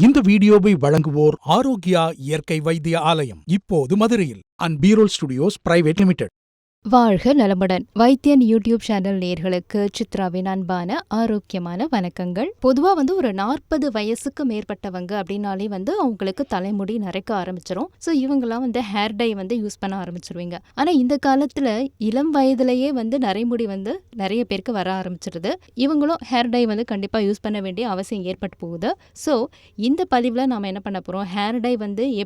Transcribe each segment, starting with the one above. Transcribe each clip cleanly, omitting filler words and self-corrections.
இந்த வீடியோவை வழங்குவோர் ஆரோக்கியா இயற்கை வைத்திய ஆலயம், இப்போது மதுரையில் and BROLL studios private limited. வாழ்க நலமுடன். வைத்தியன் யூடியூப் சேனல் நேயர்களுக்கு சித்ராவின் அன்பான ஆரோக்கியமான வணக்கங்கள். பொதுவா ஒரு 40 வயசுக்கு மேற்பட்டவங்க அப்படின்னாலே அவங்களுக்கு தலைமுடி நரைக்க ஆரம்பிச்சிரும். ஸோ இவங்கெல்லாம் ஹேர் டை யூஸ் பண்ண ஆரம்பிச்சிருவீங்க. ஆனா இந்த காலத்துல இளம் வயதுலயே நரைமுடி நிறைய பேருக்கு வர ஆரம்பிச்சிருது. இவங்களும் ஹேர் டை கண்டிப்பா யூஸ் பண்ண வேண்டிய அவசியம் ஏற்பட்டு போகுது. ஸோ இந்த பதிவுல நாம என்ன பண்ண போறோம், ஹேர் டை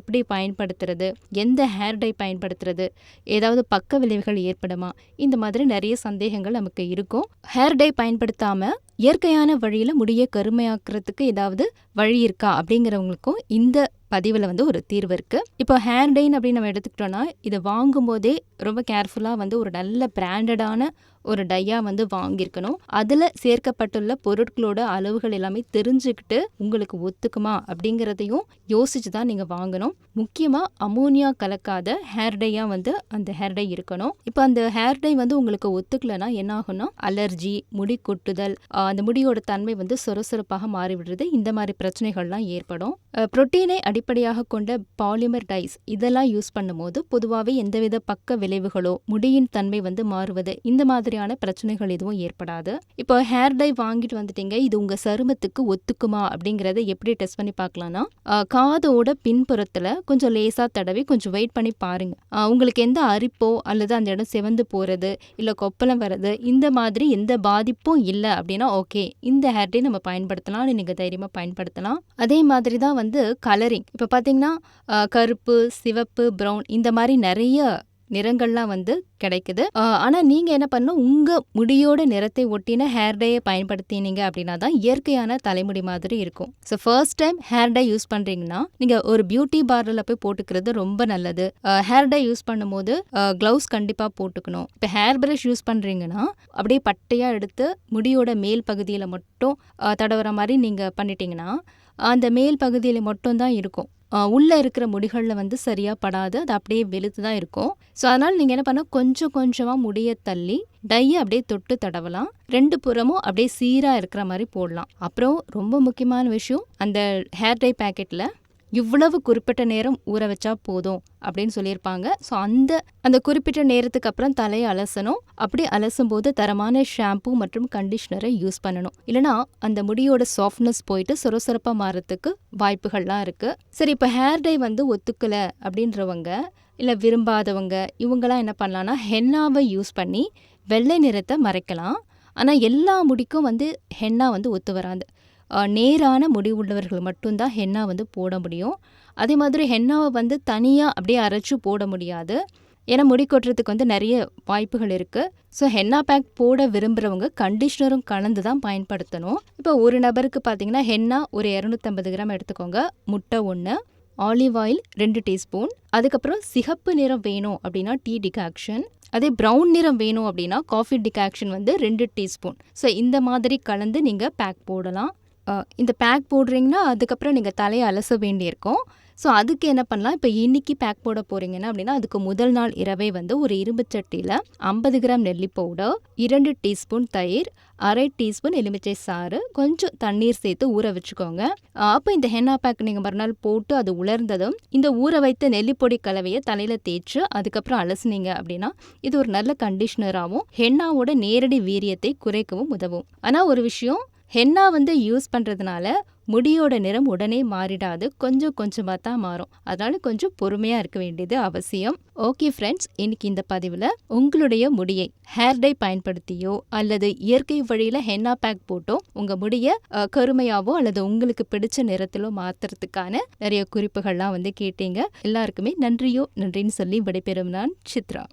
எப்படி பயன்படுத்துறது, எந்த ஹேர் டை பயன்படுத்துறது, ஏதாவது பக்க விளைவுகள் ஏற்படுமா, இந்த மாதிரி நிறைய சந்தேகங்கள் நமக்கு இருக்கும். ஹேர் டை பயன்படுத்தாம இயற்கையான வழியில முடிய கருமையாக்குறதுக்கு ஏதாவது வழி இருக்கா அப்படிங்கிறவங்களுக்கும் இந்த பதிவில் ஒரு தீர்வு இருக்கு. இப்போ ஹேர் டைன் அப்படின்னு நம்ம எடுத்துக்கிட்டோம்னா, இதை வாங்கும் போதே ரொம்ப கேர்ஃபுல்லா ஒரு நல்ல பிராண்டடான ஒரு டையா வாங்கியிருக்கணும். அதுல சேர்க்கப்பட்டுள்ள பொருட்களோட அளவுகள் எல்லாமே தெரிஞ்சுக்கிட்டு உங்களுக்கு ஒத்துக்குமா அப்படிங்கிறதையும் யோசிச்சு தான் நீங்க வாங்கணும். முக்கியமா அமோனியா கலக்காத ஹேர் டையா அந்த ஹேர் டை இருக்கணும். இப்போ அந்த ஹேர் டை உங்களுக்கு ஒத்துக்கலன்னா என்ன ஆகும்னா, அலர்ஜி, முடி கொட்டுதல், அந்த முடியோட தன்மை சொரசொரப்பாக மாறிவிடுறது, இந்த மாதிரி பிரச்சனைகள்லாம் ஏற்படும். புரோட்டீனை அடிப்படையாக கொண்ட பாலிமர் டைஸ் இதெல்லாம் யூஸ் பண்ணும்போது பொதுவாகவே எந்தவித பக்க விளைவுகளோ முடியின் தன்மை மாறுவது, இந்த மாதிரியான பிரச்சனைகள் எதுவும் ஏற்படாது. இப்போ ஹேர் டை வாங்கிட்டு வந்துட்டீங்க, இது உங்க சருமத்துக்கு ஒத்துக்குமா அப்படிங்கறத எப்படி டெஸ்ட் பண்ணி பார்க்கலாம்னா, காதோட பின்புறத்துல கொஞ்சம் லேசா தடவி கொஞ்சம் வெயிட் பண்ணி பாருங்க. உங்களுக்கு எந்த அரிப்போ அல்லது அந்த இடம் செவந்து போறது இல்ல கொப்பளம் வர்றது இந்த மாதிரி எந்த பாதிப்பும் இல்லை அப்படின்னா ஓகே, இந்த ஹேர் டை நம்ம பயன்படுத்தலாம், நீங்க தைரியமா பயன்படுத்தலாம். அதே மாதிரி தான் கலரிங். இப்போ பார்த்தீங்கன்னா கருப்பு, சிவப்பு, ப்ரௌன் இந்த மாதிரி நிறைய நிறங்கள்லாம் கிடைக்குது. ஆனா நீங்க என்ன பண்ணணும், உங்க முடியோட நிறத்தை ஒட்டின ஹேர் டையை பயன்படுத்தினீங்க அப்படின்னா தான் இயற்கையான தலைமுடி மாதிரி இருக்கும். So first time hair dye use பண்றீங்கன்னா நீங்க ஒரு பியூட்டி பார்லர்ல போய் போட்டுக்கிறது ரொம்ப நல்லது. ஹேர் டை யூஸ் பண்ணும்போது கிளவுஸ் கண்டிப்பா போட்டுக்கணும். இப்போ ஹேர் பிரஷ் யூஸ் பண்றீங்கன்னா அப்படியே பட்டையா எடுத்து முடியோட மேல் பகுதியில மட்டும் தடவுற மாதிரி நீங்க பண்ணிட்டீங்கன்னா அந்த மேல் பகுதியில மட்டும் தான் இருக்கும். உள்ள இருக்கிற முடிகள்ல சரியா படாது, அது அப்படியே வெளுத்து தான் இருக்கும். ஸோ அதனால நீங்க என்ன பண்ண, கொஞ்சம் கொஞ்சமா முடிய தள்ளி டையை அப்படியே தொட்டு தடவலாம். 2 புறமும் அப்படியே சீரா இருக்கிற மாதிரி போடலாம். அப்புறம் ரொம்ப முக்கியமான விஷயம், அந்த ஹேர் டை பேக்கெட்ல இவ்வளவு குறிப்பிட்ட நேரம் ஊற வச்சா போதும் அப்படின்னு சொல்லியிருப்பாங்க. ஸோ அந்த குறிப்பிட்ட நேரத்துக்கு அப்புறம் தலையை அலசணும். அப்படி அலசும் போது தரமான ஷாம்பு மற்றும் கண்டிஷனரை யூஸ் பண்ணணும். இல்லைனா அந்த முடியோட சாஃப்ட்னஸ் போயிட்டு சொரசொரப்பா மாறத்துக்கு வாய்ப்புகள்லாம் இருக்கு. சரி, இப்போ ஹேர் டை ஒத்துக்கல அப்படின்றவங்க இல்லை விரும்பாதவங்க இவங்கெல்லாம் என்ன பண்ணலாம்னா, ஹென்னாவை யூஸ் பண்ணி வெள்ளை நிறத்தை மறைக்கலாம். ஆனால் எல்லா முடிக்கும் ஹென்னா ஒத்து வராது. நேரான முடி உள்ளவர்கள் மட்டும்தான் ஹென்னா போட முடியும். அதே மாதிரி ஹென்னாவை தனியாக அப்படியே அரைச்சு போட முடியாது. ஏன்னா முடி கொட்டுறதுக்கு நிறைய வாய்ப்புகள் இருக்குது. ஸோ ஹென்னா பேக் போட விரும்புகிறவங்க கண்டிஷ்னரும் கலந்து தான் பயன்படுத்தணும். இப்போ ஒரு நபருக்கு பார்த்தீங்கன்னா ஹென்னா ஒரு 250 கிராம் எடுத்துக்கோங்க. முட்டை 1, ஆலிவ் ஆயில் 2 டீஸ்பூன், அதுக்கப்புறம் சிகப்பு நிறம் வேணும் அப்படின்னா டீ டிகாக்ஷன், அதே ப்ரௌன் நிறம் வேணும் அப்படின்னா காஃபி டிகாக்ஷன் 2 டீஸ்பூன். ஸோ இந்த மாதிரி கலந்து நீங்கள் பேக் போடலாம். இந்த பேக் போடுறீங்கன்னா அதுக்கப்புறம் நீங்கள் தலையை அலச வேண்டியிருக்கும். ஸோ அதுக்கு என்ன பண்ணலாம், இப்போ இன்னைக்கு பேக் போட போகிறீங்கன்னா அப்படின்னா அதுக்கு முதல் நாள் இரவே ஒரு இரும்பு சட்டியில் 50 கிராம் நெல்லி பவுடர், 2 டீஸ்பூன் தயிர், 1/2 டீஸ்பூன் எலுமிச்சை சாறு, கொஞ்சம் தண்ணீர் சேர்த்து ஊற வச்சுக்கோங்க. அப்போ இந்த ஹென்னா பேக் நீங்கள் மறுநாள் போட்டு அது உலர்ந்ததும் இந்த ஊற வைத்த நெல்லிப்பொடி கலவையை தலையில் தேய்ச்சி அதுக்கப்புறம் அலசுனீங்க அப்படின்னா இது ஒரு நல்ல கண்டிஷனராகவும் ஹென்னாவோட நேரடி வீரியத்தை குறைக்கவும் உதவும். ஆனால் ஒரு விஷயம், ஹென்னா யூஸ் பண்ணுறதுனால முடியோட நிறம் உடனே மாறிடாது, கொஞ்சம் கொஞ்சமாக தான் மாறும். அதனால கொஞ்சம் பொறுமையாக இருக்க வேண்டியது அவசியம். ஓகே ஃப்ரெண்ட்ஸ், இன்னைக்கு இந்த பதிவில் உங்களுடைய முடியை ஹேர் டை பயன்படுத்தியோ அல்லது இயற்கை வழியில் ஹென்னா பேக் போட்டோ உங்கள் முடியை கருமையாவோ அல்லது உங்களுக்கு பிடிச்ச நிறத்திலோ மாற்றுறதுக்கான நிறைய குறிப்புகள்லாம் கேட்டீங்க. எல்லாருக்குமே நன்றின்னு சொல்லி விடைபெறும் நான் சித்ரா.